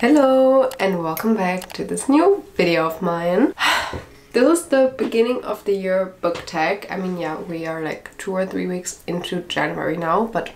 Hello and welcome back to this new video of mine. This is the beginning of the year book tag. I mean, yeah, we are like 2 or 3 weeks into January now, but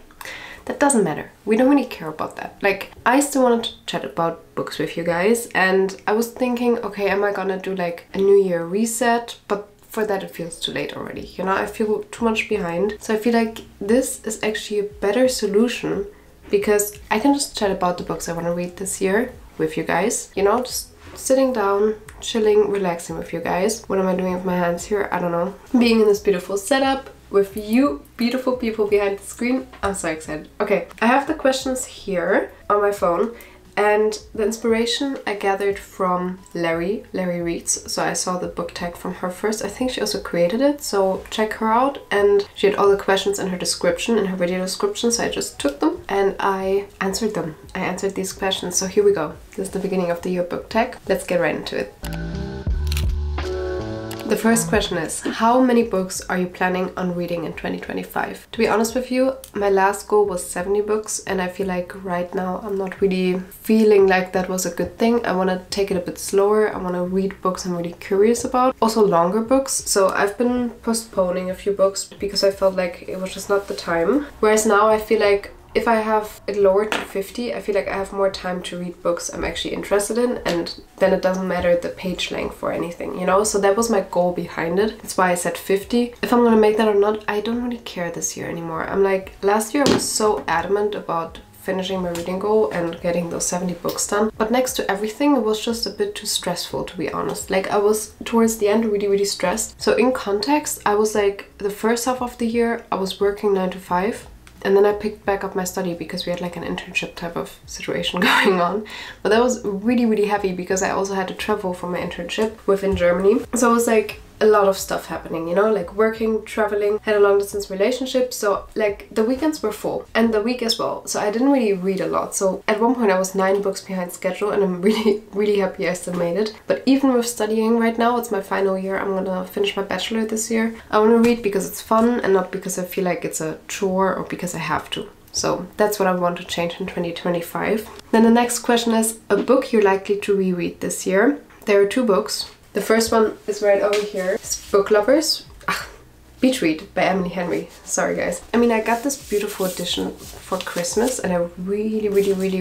that doesn't matter. We don't really care about that. Like, I still wanted to chat about books with you guys, and I was thinking, okay, am I gonna do like a new year reset? But for that it feels too late already. You know, I feel too much behind. So I feel like this is actually a better solution because I can just chat about the books I want to read this year with you guys. You know, just sitting down, chilling, relaxing with you guys. What am I doing with my hands here? I don't know. Being in this beautiful setup with you beautiful people behind the screen. I'm so excited. Okay, I have the questions here on my phone. And the inspiration I gathered from larryreads. So I saw the book tag from her first. I think she also created it, so check her out. And she had all the questions in her description, in her video description, so I just took them and I answered them. I answered these questions, so here we go. This is the beginning of the year book tag. Let's get right into it. The first question is, how many books are you planning on reading in 2025? To be honest with you, my last goal was 70 books and I feel like right now I'm not really feeling like that was a good thing. I want to take it a bit slower. I want to read books I'm really curious about. Also longer books. So I've been postponing a few books because I felt like it was just not the time. Whereas now I feel like if I have it lowered to 50, I feel like I have more time to read books I'm actually interested in, and then it doesn't matter the page length or anything, you know? So that was my goal behind it. That's why I said 50. If I'm gonna make that or not, I don't really care this year anymore. I'm like, last year I was so adamant about finishing my reading goal and getting those 70 books done. But next to everything, it was just a bit too stressful, to be honest. Like, I was towards the end really stressed. So in context, I was like, the first half of the year, I was working 9 to 5. And then I picked back up my study because we had like an internship type of situation going on. But that was really heavy because I also had to travel for my internship within Germany. So it was like a lot of stuff happening, you know, like working, traveling, had a long distance relationship. So like the weekends were full and the week as well. So I didn't really read a lot. So at one point I was 9 books behind schedule and I'm really happy I still made it. But even with studying right now, it's my final year. I'm gonna finish my bachelor this year. I want to read because it's fun and not because I feel like it's a chore or because I have to. So that's what I want to change in 2025. Then the next question is a book you're likely to reread this year. There are 2 books. The first one is right over here. It's Book Lovers. Beach Read by Emily Henry. Sorry guys. I mean, I got this beautiful edition for Christmas and I really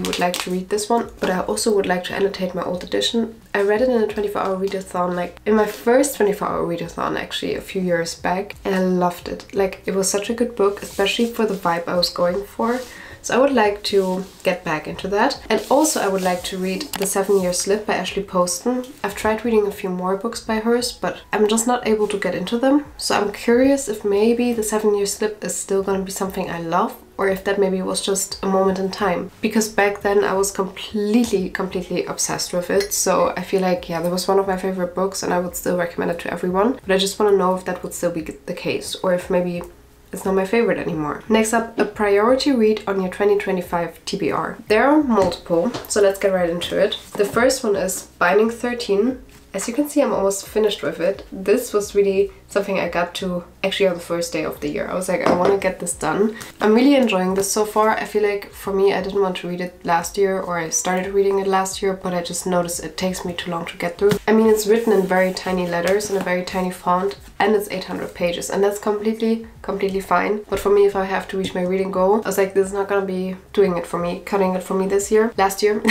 would like to read this one, but I also would like to annotate my old edition. I read it in a 24-hour readathon, like in my first 24-hour readathon actually a few years back, and I loved it. Like, it was such a good book, especially for the vibe I was going for. So I would like to get back into that. And also I would like to read The 7-Year Slip by Ashley Poston. I've tried reading a few more books by hers, but I'm just not able to get into them. So I'm curious if maybe The 7-Year Slip is still gonna be something I love, or if that maybe was just a moment in time. Because back then I was completely obsessed with it. So I feel like, yeah, that was one of my favorite books and I would still recommend it to everyone. But I just want to know if that would still be the case, or if maybe it's not my favorite anymore. Next up, a priority read on your 2025 TBR. There are multiple, so let's get right into it. The first one is Binding 13. As you can see, I'm almost finished with it. This was really something I got to actually on the first day of the year. I was like, I want to get this done. I'm really enjoying this so far. I feel like for me, I didn't want to read it last year, or I started reading it last year, but I just noticed it takes me too long to get through. I mean, it's written in very tiny letters in a very tiny font, and it's 800 pages, and that's completely fine. But for me, if I have to reach my reading goal, I was like, this is not gonna be doing it for me, cutting it for me last year.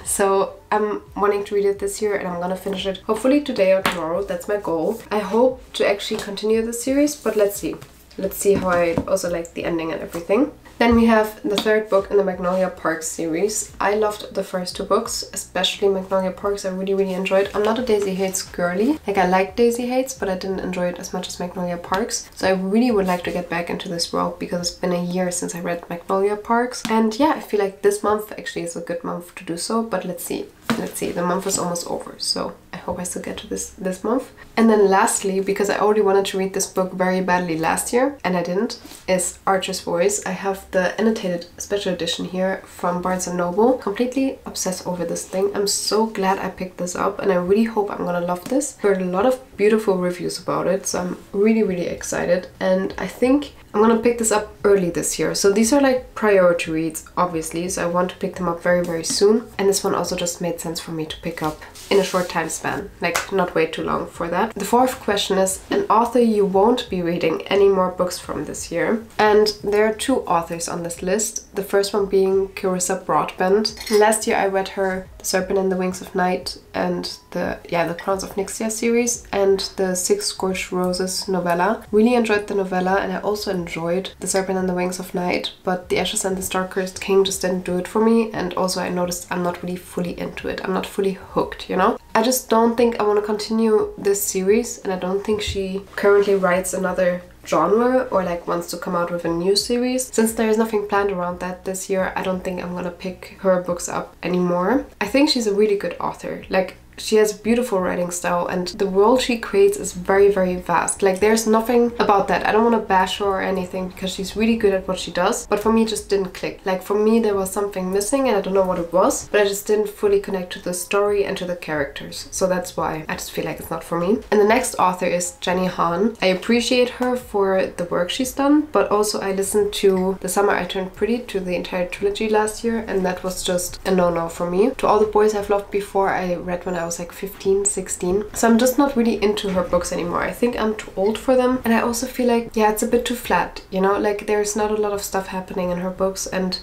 So I'm wanting to read it this year and I'm gonna finish it hopefully today or tomorrow. That's my goal. I hope to actually continue the series, but let's see. Let's see how I also like the ending and everything. Then we have the 3rd book in the Magnolia Parks series. I loved the first 2 books, especially Magnolia Parks. I really enjoyed. I'm not a Daisy Hates girly. Like, I like Daisy Hates, but I didn't enjoy it as much as Magnolia Parks. So I really would like to get back into this world because it's been a year since I read Magnolia Parks. And yeah, I feel like this month actually is a good month to do so, but let's see. The month is almost over, so I hope I still get to this month. And then lastly, because I already wanted to read this book very badly last year and I didn't, is Archer's Voice. I have the annotated special edition here from Barnes & Noble. Completely obsessed over this thing. I'm so glad I picked this up and I really hope I'm gonna love this. Heard a lot of beautiful reviews about it, so I'm really excited, and I think I'm gonna pick this up early this year. So these are like priority reads, obviously, so I want to pick them up very soon. And this one also just made sense for me to pick up in a short time span, like not wait too long for that. The fourth question is an author you won't be reading any more books from this year. And there are two authors on this list. The first one being Carissa Broadbent. Last year I read her The Serpent and the Wings of Night and the Crowns of Nyxia series and the Six Scorched Roses novella. Really enjoyed the novella, and I also enjoyed The Serpent and the Wings of Night, but The Ashes and the Star-Cursed King just didn't do it for me, and also I noticed I'm not really fully into it. I'm not fully hooked, you know? I just don't think I want to continue this series, and I don't think she currently writes another genre or like wants to come out with a new series. Since there is nothing planned around that this year, I don't think I'm gonna pick her books up anymore. I think she's a really good author. Like, she has beautiful writing style and the world she creates is very vast. Like, there's nothing about that. I don't want to bash her or anything because she's really good at what she does, but for me it just didn't click. Like, for me there was something missing and I don't know what it was, but I just didn't fully connect to the story and to the characters. So that's why I just feel like it's not for me. And the next author is Jenny Han. I appreciate her for the work she's done, but also I listened to The Summer I Turned Pretty, to the entire trilogy last year, and that was just a no-no for me. To All the Boys I've Loved Before I read when I was like 15, 16. So I'm just not really into her books anymore. I think I'm too old for them. And I also feel like, yeah, it's a bit too flat, you know? Like, there's not a lot of stuff happening in her books and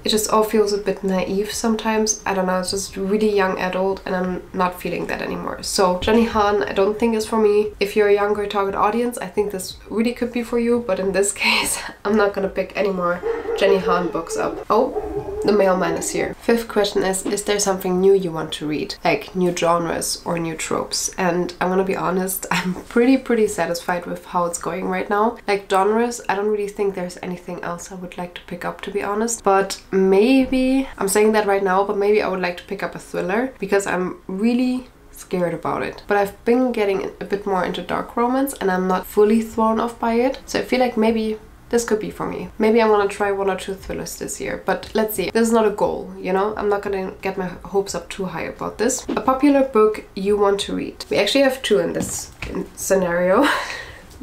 it just all feels a bit naive sometimes. I don't know, it's just really young adult and I'm not feeling that anymore. So Jenny Han, I don't think is for me. If you're a younger target audience, I think this really could be for you, but in this case, I'm not gonna pick any more Jenny Han books up. Oh, the mailman is here. Fifth question is there something new you want to read? Like new genres or new tropes? And I'm gonna be honest, I'm pretty satisfied with how it's going right now. Like genres, I don't really think there's anything else I would like to pick up, to be honest. But maybe, I'm saying that right now, but maybe I would like to pick up a thriller because I'm really scared about it. But I've been getting a bit more into dark romance and I'm not fully thrown off by it. So I feel like maybe this could be for me. Maybe I'm gonna try 1 or 2 thrillers this year, but let's see. This is not a goal, you know? I'm not gonna get my hopes up too high about this. A popular book you want to read. We actually have 2 in this scenario.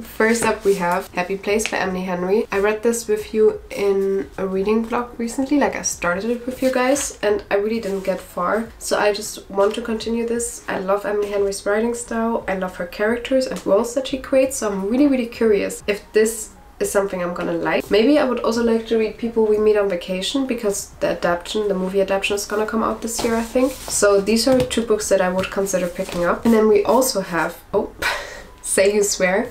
First up we have Happy Place by Emily Henry. I read this with you in a reading vlog recently, like I started it with you guys and I really didn't get far. So I just want to continue this. I love Emily Henry's writing style. I love her characters and worlds that she creates. So I'm really curious if this is something I'm gonna like. Maybe I would also like to read People We Meet on Vacation because the movie adaptation is gonna come out this year, I think. So these are 2 books that I would consider picking up. And then we also have, Say You Swear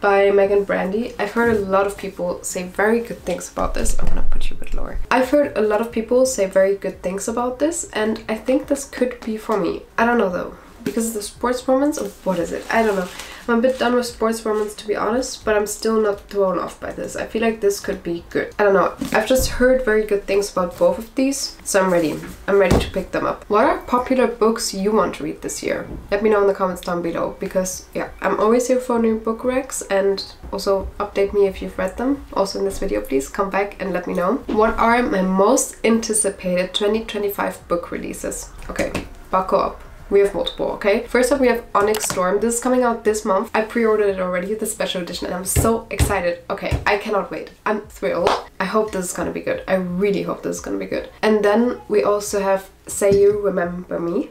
by Megan Brandy. I've heard a lot of people say very good things about this. I'm gonna put you a bit lower. I've heard a lot of people say very good things about this and I think this could be for me. I don't know though, because it's a sports romance or what is it? I don't know. I'm a bit done with sports romance, to be honest, but I'm still not thrown off by this. I feel like this could be good. I don't know. I've just heard very good things about both of these, so I'm ready. I'm ready to pick them up. What are popular books you want to read this year? Let me know in the comments down below, because yeah, I'm always here for new book recs, and also update me if you've read them. Also in this video, please come back and let me know. What are my most anticipated 2025 book releases? Okay, buckle up. We have multiple, okay? First up, we have Onyx Storm. This is coming out this month. I pre-ordered it already, the special edition, and I'm so excited. Okay, I cannot wait. I'm thrilled. I hope this is gonna be good. I really hope this is gonna be good. And then we also have Say You Remember Me.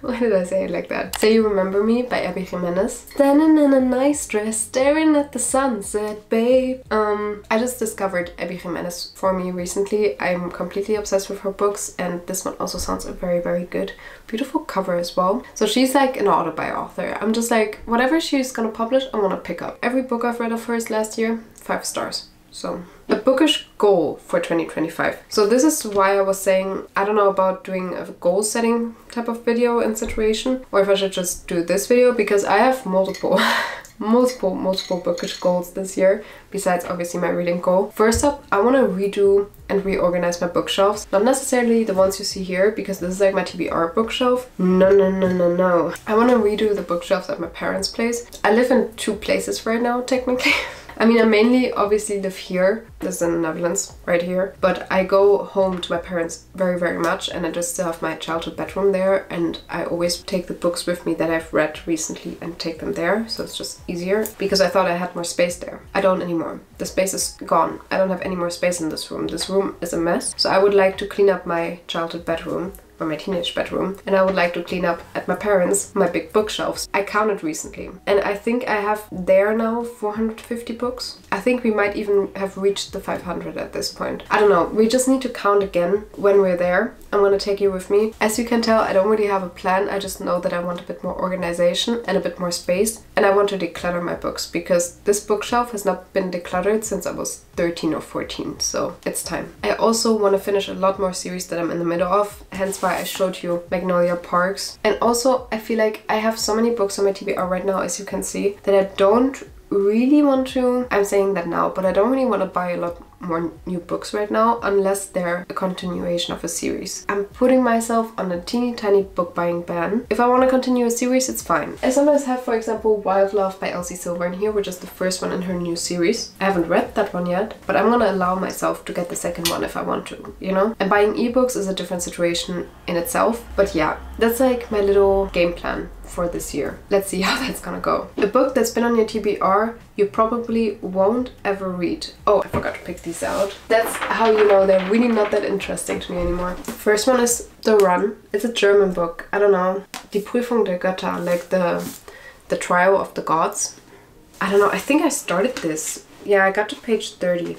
Why did I say it like that? Say You Remember Me by Abby Jimenez. Standing in a nice dress, staring at the sunset, babe. I just discovered Abby Jimenez for me recently. I'm completely obsessed with her books and this one also sounds very good. Beautiful cover as well. So she's like an auto-buy author. I'm just like, whatever she's gonna publish, I'm gonna pick up. Every book I've read of hers last year, 5 stars. So, a bookish goal for 2025. So this is why I was saying, I don't know about doing a goal setting type of video and situation, or if I should just do this video, because I have multiple multiple bookish goals this year, besides obviously my reading goal. First up, I want to redo and reorganize my bookshelves. Not necessarily the ones you see here, because this is like my TBR bookshelf. No. I want to redo the bookshelves at my parents' place. I live in 2 places right now, technically. I mean, I mainly obviously live here. This is in the Netherlands, right here. But I go home to my parents very much, and I just still have my childhood bedroom there, and I always take the books with me that I've read recently and take them there, so it's just easier, because I thought I had more space there. I don't anymore. The space is gone. I don't have any more space in this room. This room is a mess. So I would like to clean up my childhood bedroom, or my teenage bedroom, and I would like to clean up at my parents' my big bookshelves. I counted recently, and I think I have there now 450 books. I think we might even have reached the 500 at this point. I don't know, we just need to count again when we're there. I'm gonna take you with me. As you can tell, I don't really have a plan. I just know that I want a bit more organization and a bit more space, and I want to declutter my books, because this bookshelf has not been decluttered since I was 13 or 14, so it's time. I also want to finish a lot more series that I'm in the middle of, hence why I showed you Magnolia Parks. And also I feel like I have so many books on my TBR right now, as you can see, that I don't really want to, I'm saying that now, but I don't really want to buy a lot more new books right now unless they're a continuation of a series. I'm putting myself on a teeny tiny book buying ban. If I want to continue a series, it's fine. I sometimes have, for example, Wild Love by Elsie Silver in here, which is the first one in her new series. I haven't read that one yet, but I'm gonna allow myself to get the second one if I want to, you know? And buying ebooks is a different situation in itself, but yeah, that's like my little game plan for this year. Let's see how that's gonna go. A book that's been on your TBR you probably won't ever read. Oh, I forgot to pick these out. That's how you know they're really not that interesting to me anymore. First one is The Run. It's a German book. I don't know. Die Prüfung der Götter, like the trial of the gods. I don't know. I think I started this. Yeah, I got to page 30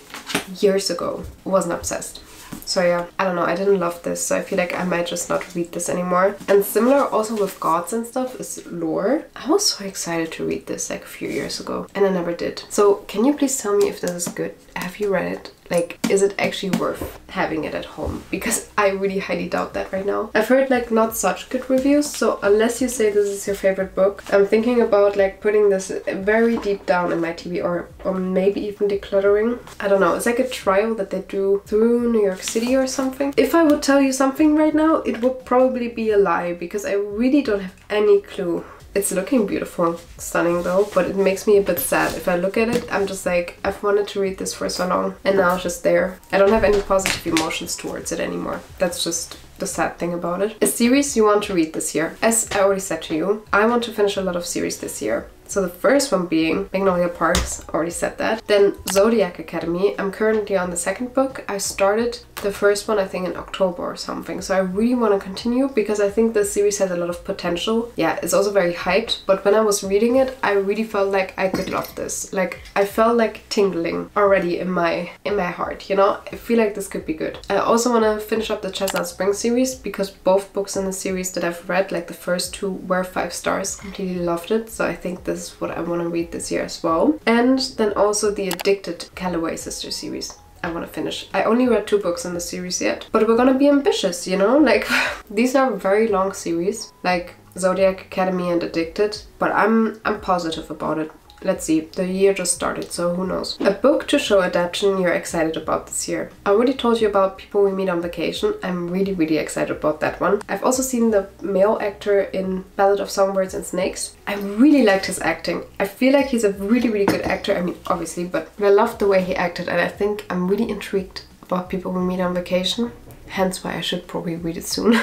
years ago. Wasn't obsessed. So yeah, I don't know, I didn't love this, so I feel like I might just not read this anymore. And similar also with gods and stuff is Lore. I was so excited to read this like a few years ago, and I never did. So can you please tell me if this is good? Have you read it? Like, is it actually worth having it at home? Because I really highly doubt that right now. I've heard like not such good reviews, so unless you say this is your favorite book, I'm thinking about like putting this very deep down in my TBR, or maybe even decluttering. I don't know, it's like a trial that they do through New York City or something. If I would tell you something right now, it would probably be a lie, because I really don't have any clue. It's looking beautiful, stunning though, but it makes me a bit sad. If I look at it, I'm just like, I've wanted to read this for so long, and now it's just there. I don't have any positive emotions towards it anymore. That's just the sad thing about it. A series you want to read this year. As I already said to you, I want to finish a lot of series this year. So the first one being Magnolia Parks, already said that. Then Zodiac Academy. I'm currently on the second book. I started the first one I think in October or something. So I really want to continue because I think this series has a lot of potential. Yeah, it's also very hyped, but when I was reading it, I really felt like I could love this. Like I felt like tingling already in my heart, you know? I feel like this could be good. I also want to finish up the Chestnut Spring series because both books in the series that I've read, like the first two, were 5 stars. Completely loved it. So I think this is what I want to read this year as well. And then also the Addicted Calloway Sister series. I want to finish. I only read 2 books in the series yet, but we're gonna be ambitious, you know? Like, these are very long series, like Zodiac Academy and Addicted, but I'm positive about it. Let's see, the year just started, so who knows. A book to show adaptation you're excited about this year. I already told you about People We Meet on Vacation. I'm really excited about that one. I've also seen the male actor in Ballad of Songbirds and Snakes. I really liked his acting. I feel like he's a really good actor. I mean, obviously, but I loved the way he acted, and I think I'm really intrigued about People We Meet on Vacation. Hence why I should probably read it soon.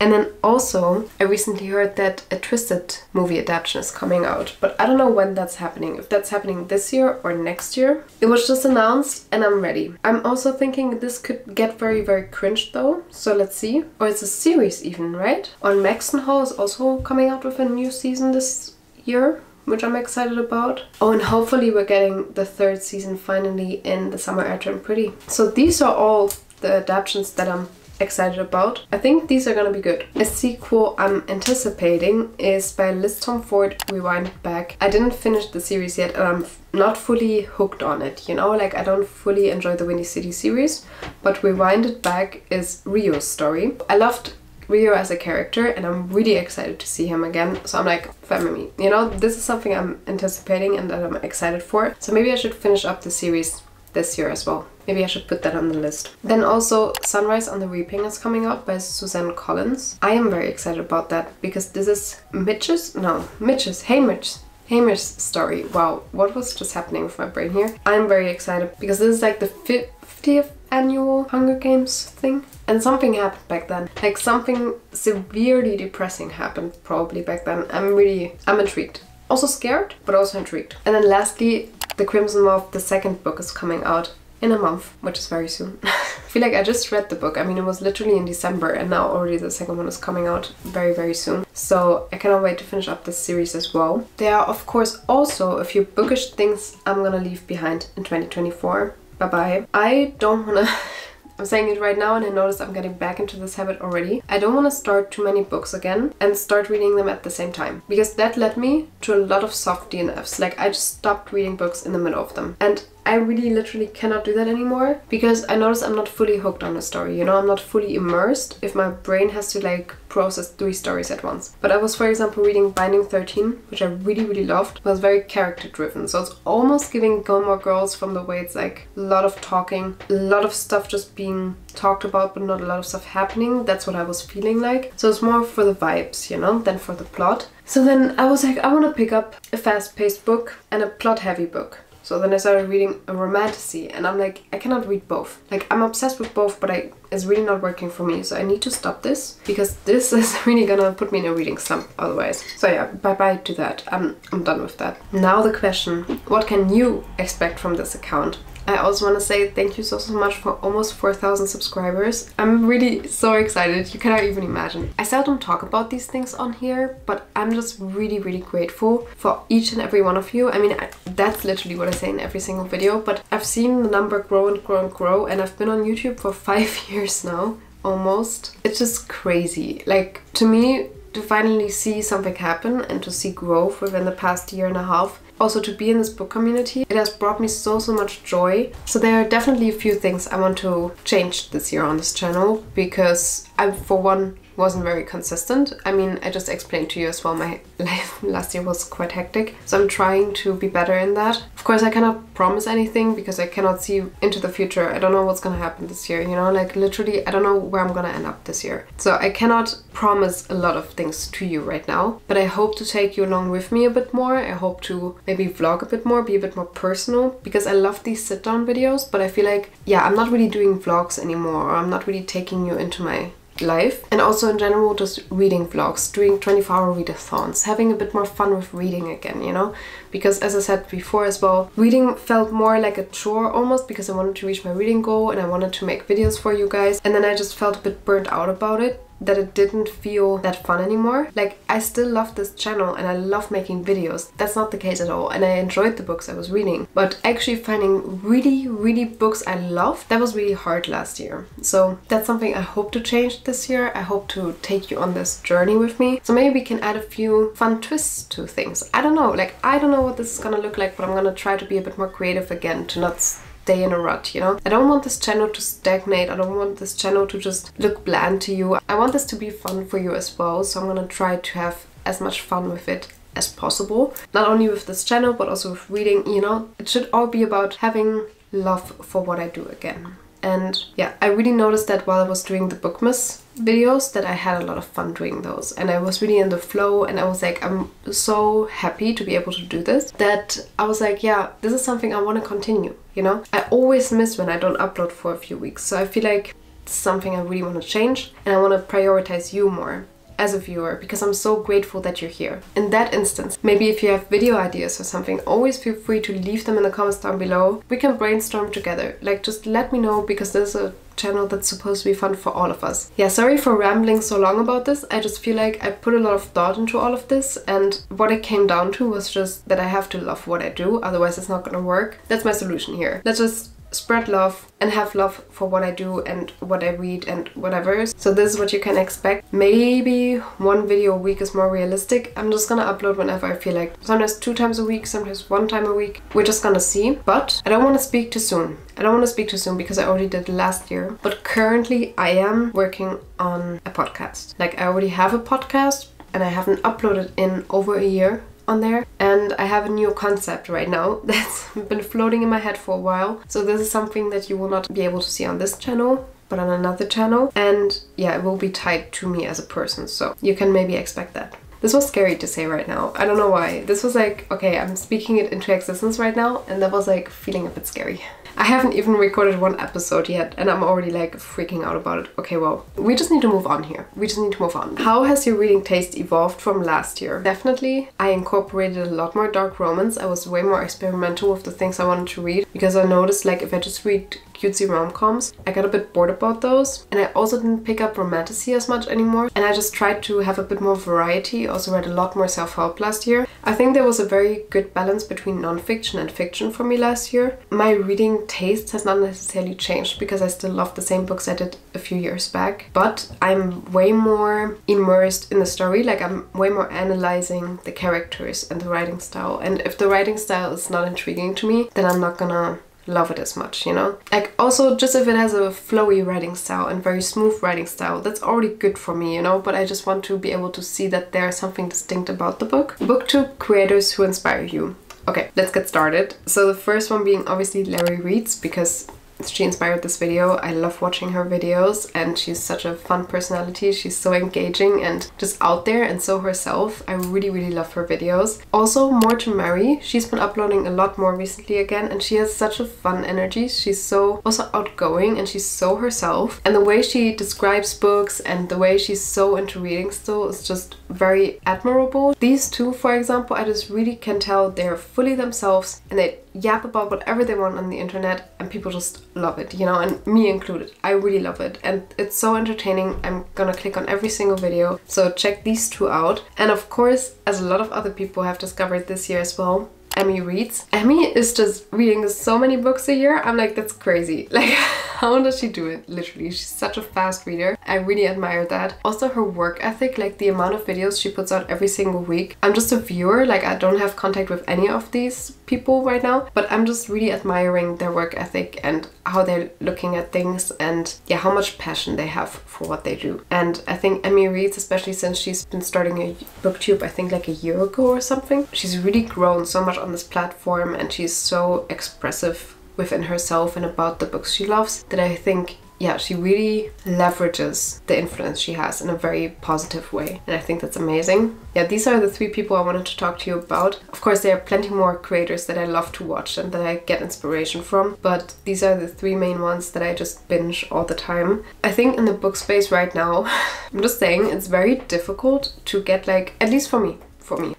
And then also, I recently heard that a Twisted movie adaptation is coming out, but I don't know when that's happening, if that's happening this year or next year. It was just announced and I'm ready. I'm also thinking this could get very cringe though, so let's see. Or it's a series even, right? On Maxton Hall is also coming out with a new season this year, which I'm excited about. Oh, and hopefully we're getting the 3rd season finally in The Summer I Turned Pretty. So these are all the adaptations that I'm excited about. I think these are gonna be good. A sequel I'm anticipating is by Liz Tom Ford, Rewind Back. I didn't finish the series yet and I'm not fully hooked on it, you know? Like I don't fully enjoy the Windy City series, but Rewind It Back is Rio's story. I loved Rio as a character, and I'm really excited to see him again. So I'm like, family, you know, this is something I'm anticipating and that I'm excited for. So maybe I should finish up the series this year as well. Maybe I should put that on the list. Then also Sunrise on the Reaping is coming out by Suzanne Collins. I am very excited about that because this is Hamir's story. Wow, what was just happening with my brain here? I'm very excited because this is like the 50th annual Hunger Games thing. And something happened back then. Like something severely depressing happened probably back then. I'm intrigued. Also scared, but also intrigued. And then lastly, The Crimson Moth, the second book is coming out in a month, which is very soon. I feel like I just read the book. I mean, it was literally in December and now already the second one is coming out very, very soon. So I cannot wait to finish up this series as well. There are, of course, also a few bookish things I'm gonna leave behind in 2024. Bye-bye. I don't wanna... I'm saying it right now and I notice I'm getting back into this habit already. I don't want to start too many books again and start reading them at the same time. Because that led me to a lot of soft DNFs. Like I just stopped reading books in the middle of them. And I really literally cannot do that anymore because I notice I'm not fully hooked on a story, you know, I'm not fully immersed if my brain has to like process 3 stories at once. But I was, for example, reading Binding 13, which I really, really loved. It was very character driven, so it's almost giving Gilmore Girls from the way it's like a lot of talking, a lot of stuff just being talked about but not a lot of stuff happening. That's what I was feeling like. So it's more for the vibes, you know, than for the plot. So then I was like, I want to pick up a fast-paced book and a plot-heavy book. So then I started reading a romantasy and I'm like, I cannot read both. Like I'm obsessed with both, but it's really not working for me. So I need to stop this because this is really gonna put me in a reading slump otherwise. So yeah, bye-bye to that. I'm done with that. Now the question, what can you expect from this account? I also want to say thank you so much for almost 4,000 subscribers. I'm really so excited. You cannot even imagine. I seldom talk about these things on here, but I'm just really, really grateful for each and every one of you. I mean, that's literally what I say in every single video, but I've seen the number grow and grow and grow, and I've been on YouTube for 5 years now, almost. It's just crazy. Like, to me, to finally see something happen and to see growth within the past year and a half, also to be in this book community, it has brought me so much joy. So there are definitely a few things I want to change this year on this channel because I, for one, wasn't very consistent. I mean, I just explained to you as well, my life last year was quite hectic. So I'm trying to be better in that. Of course, I cannot promise anything because I cannot see into the future. I don't know what's gonna happen this year, you know, like literally, I don't know where I'm gonna end up this year. So I cannot promise a lot of things to you right now, but I hope to take you along with me a bit more. I hope to maybe vlog a bit more, be a bit more personal, because I love these sit-down videos, but I feel like, yeah, I'm not really doing vlogs anymore, or I'm not really taking you into my life. And also in general, just reading vlogs, doing 24-hour readathons, having a bit more fun with reading again, you know, because as I said before as well, reading felt more like a chore almost because I wanted to reach my reading goal and I wanted to make videos for you guys, and then I just felt a bit burnt out about it, that it didn't feel that fun anymore. Like, I still love this channel and I love making videos. That's not the case at all, and I enjoyed the books I was reading, but actually finding really books I love, that was really hard last year. So that's something I hope to change this year. I hope to take you on this journey with me. So maybe we can add a few fun twists to things. I don't know, like, I don't know what this is gonna look like, but I'm gonna try to be a bit more creative again, to not stay in a rut, you know? I don't want this channel to stagnate. I don't want this channel to just look bland to you. I want this to be fun for you as well, so I'm gonna try to have as much fun with it as possible. Not only with this channel, but also with reading, you know? It should all be about having love for what I do again. And yeah, I really noticed that while I was doing the Bookmas videos, that I had a lot of fun doing those, and I was really in the flow, and I was like, I'm so happy to be able to do this, that I was like, yeah, this is something I want to continue, you know? I always miss when I don't upload for a few weeks, so I feel like it's something I really want to change, and I want to prioritize you more as a viewer, because I'm so grateful that you're here. In that instance, maybe if you have video ideas or something, always feel free to leave them in the comments down below. We can brainstorm together. Like, just let me know, because this is a channel that's supposed to be fun for all of us. Yeah, sorry for rambling so long about this. I just feel like I put a lot of thought into all of this, and what it came down to was just that I have to love what I do, otherwise it's not gonna work. That's my solution here. Let's just spread love and have love for what I do and what I read and whatever. So this is what you can expect. Maybe one video a week is more realistic. I'm just gonna upload whenever I feel like. Sometimes 2 times a week, sometimes 1 time a week. We're just gonna see. But I don't want to speak too soon. I don't want to speak too soon because I already did it last year. But currently I am working on a podcast. Like I already have a podcast and I haven't uploaded in over a year on there, and I have a new concept right now that's been floating in my head for a while. So this is something that you will not be able to see on this channel, but on another channel, and yeah, it will be tied to me as a person, so you can maybe expect that. This was scary to say right now. I don't know why. This was like, okay, I'm speaking it into existence right now, and that was like feeling a bit scary. I haven't even recorded 1 episode yet and I'm already like freaking out about it. Okay, well, we just need to move on here. We just need to move on. How has your reading taste evolved from last year? Definitely, I incorporated a lot more dark romance. I was way more experimental with the things I wanted to read because I noticed like if I just read cutesy rom-coms, I got a bit bored about those, and I also didn't pick up romantasy as much anymore, and I just tried to have a bit more variety. Also read a lot more self-help last year. I think there was a very good balance between non-fiction and fiction for me last year. My reading taste has not necessarily changed because I still love the same books I did a few years back, but I'm way more immersed in the story. Like I'm way more analyzing the characters and the writing style, and if the writing style is not intriguing to me, then I'm not gonna love it as much, you know? Like also just if it has a flowy writing style and very smooth writing style, that's already good for me, you know? But I just want to be able to see that there's something distinct about the book. Booktube creators who inspire you. Okay, let's get started. So the first one being obviously LarryReads, because she inspired this video. I love watching her videos and she's such a fun personality. She's so engaging and just out there and so herself. I really love her videos. Also moretomary, she's been uploading a lot more recently again, and she has such a fun energy. She's so also outgoing and she's so herself, and the way she describes books and the way she's so into reading still is just very admirable. These two, for example, I just really can tell they're fully themselves and they yap about whatever they want on the internet and people just love it, you know, and me included. I really love it and it's so entertaining. I'm gonna click on every single video, so check these two out. And of course, as a lot of other people have discovered this year as well, Emmy reads. Emmy is just reading so many books a year. I'm like, that's crazy. Like, how does she do it? Literally, she's such a fast reader. I really admire that. Also her work ethic, like the amount of videos she puts out every single week. I'm just a viewer, like I don't have contact with any of these people right now, but I'm just really admiring their work ethic and how they're looking at things, and yeah, how much passion they have for what they do. And I think Emmy reads, especially since she's been starting a booktube, I think like a year ago or something, she's really grown so much on this platform and she's so expressive within herself and about the books she loves that I think, yeah, she really leverages the influence she has in a very positive way, and I think that's amazing. Yeah, these are the 3 people I wanted to talk to you about. Of course, there are plenty more creators that I love to watch and that I get inspiration from, but these are the 3 main ones that I just binge all the time. I think in the book space right now, I'm just saying, it's very difficult to get, like, at least for me,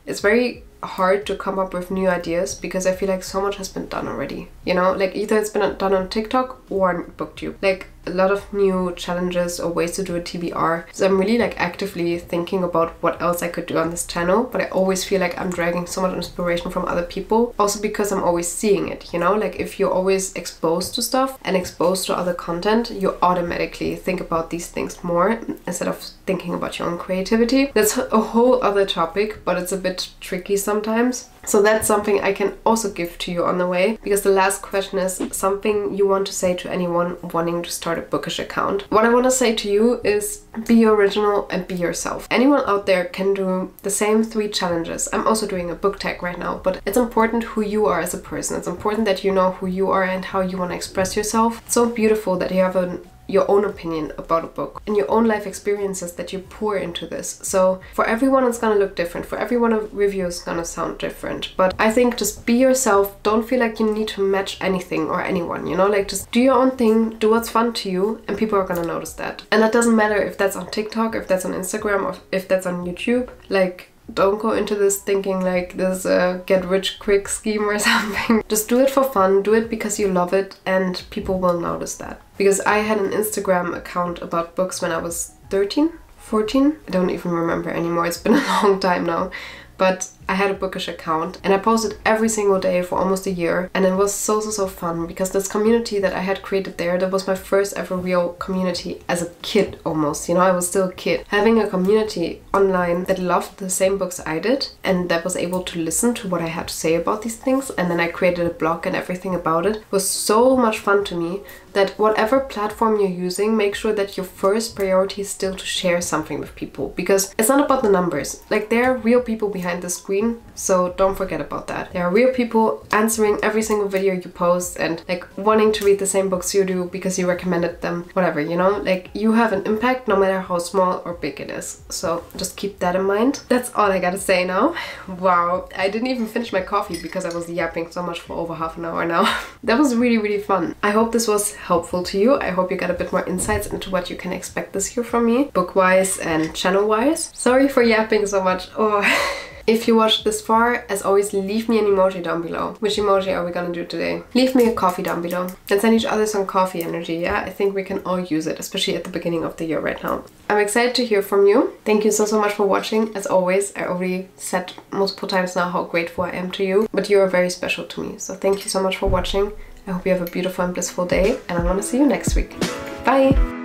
it's very hard to come up with new ideas because I feel like so much has been done already, you know, like either it's been done on TikTok or on booktube, like a lot of new challenges or ways to do a TBR. So I'm really like actively thinking about what else I could do on this channel, but I always feel like I'm dragging so much inspiration from other people, also because I'm always seeing it, you know, like if you're always exposed to stuff and exposed to other content, you automatically think about these things more instead of thinking about your own creativity. That's a whole other topic, but it's a bit tricky sometimes. So that's something I can also give to you on the way, because the last question is something you want to say to anyone wanting to start a bookish account. What I want to say to you is be original and be yourself. Anyone out there can do the same 3 challenges. I'm also doing a book tag right now, but it's important who you are as a person. It's important that you know who you are and how you want to express yourself. It's so beautiful that you have your own opinion about a book and your own life experiences that you pour into this. So for everyone it's gonna look different, for everyone a review is gonna sound different, but I think just be yourself. Don't feel like you need to match anything or anyone, you know, like just do your own thing, do what's fun to you, and people are gonna notice that. And that doesn't matter if that's on TikTok, if that's on Instagram, or if that's on YouTube. Like, don't go into this thinking like this is a get rich quick scheme or something. Just do it for fun, do it because you love it, and people will notice that. Because I had an Instagram account about books when I was 13, 14? I don't even remember anymore, it's been a long time now. but I had a Bookish account and I posted every single day for almost a year, and it was so fun because this community that I had created there, that was my first ever real community as a kid almost, you know, I was still a kid. Having a community online that loved the same books I did and that was able to listen to what I had to say about these things, and then I created a blog and everything about it, was so much fun to me that whatever platform you're using, make sure that your first priority is still to share something with people, because it's not about the numbers. Like, there are real people behind the screen, so don't forget about that. There are real people answering every single video you post and like wanting to read the same books you do because you recommended them, whatever, you know, like you have an impact no matter how small or big it is. So just keep that in mind. That's all I gotta say now. Wow, I didn't even finish my coffee because I was yapping so much for over half an hour now. That was really fun. I hope this was helpful to you. I hope you got a bit more insights into what you can expect this year from me, book-wise and channel-wise. Sorry for yapping so much. Oh. If you watched this far, as always, leave me an emoji down below. Which emoji are we gonna do today? Leave me a coffee down below. And send each other some coffee energy, yeah? I think we can all use it, especially at the beginning of the year right now. I'm excited to hear from you. Thank you so much for watching. As always, I already said multiple times now how grateful I am to you, but you are very special to me. So thank you so much for watching. I hope you have a beautiful and blissful day, and I'm gonna see you next week. Bye!